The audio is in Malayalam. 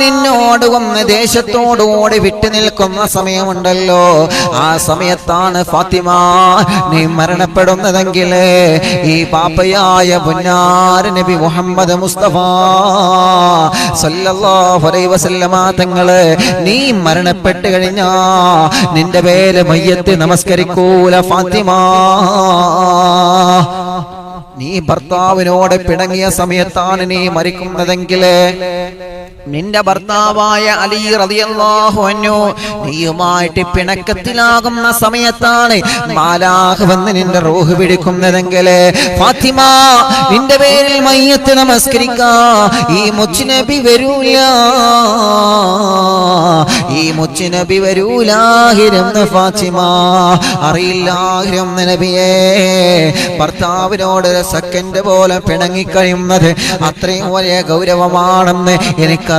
നിന്നോടും ദേശത്തോടുകൂടി വിട്ടു നിൽക്കുന്ന സമയമുണ്ടല്ലോ, ആ സമയത്താണ് ഫാത്തിമ നീ മരണപ്പെടുന്നതെങ്കിൽ ഈ പാപ്പയായ പുന്നാര നബി മുഹമ്മദ് മുസ്തഫ സല്ലല്ലാഹു അലൈഹി വസല്ലമ തങ്ങള് നീ മരണപ്പെട്ട് കഴിഞ്ഞാ നിന്റെ പേര് മയ്യത്ത് നമസ്കരിക്കൂല ഫാത്തിമ. നീ ഭർത്താവിനോട് പിണങ്ങിയ സമയത്താണ് നീ മരിക്കുന്നതെങ്കിൽ നിന്റെ ഭർത്താവായ അലി റളിയല്ലാഹു അൻഹു നീയുമായിട്ട് പിണക്കത്തിലാകുന്ന സമയത്താണ് മാലാഖ് വന്ന് നിന്റെ റൂഹ് പിടിക്കുന്നതെങ്കിൽ ഫാത്തിമ നിന്റെ പേരിൽ മയ്യത്ത് നമസ്കരിക്കാ ഈ മുച്ചുനബി വരൂല, ഈ മുച്ചുനബി വരൂലാഹിരുന്ന ഫാത്തിമ അറിയില്ലാഹിരുന്ന നബിയെ. ഭർത്താവിനോട് ഒരു സെക്കൻഡ് പോലെ പിണങ്ങിക്കഴിയുന്നത് അത്രയും വലിയ ഗൗരവമാണെന്ന് എനിക്കറിയില്ല.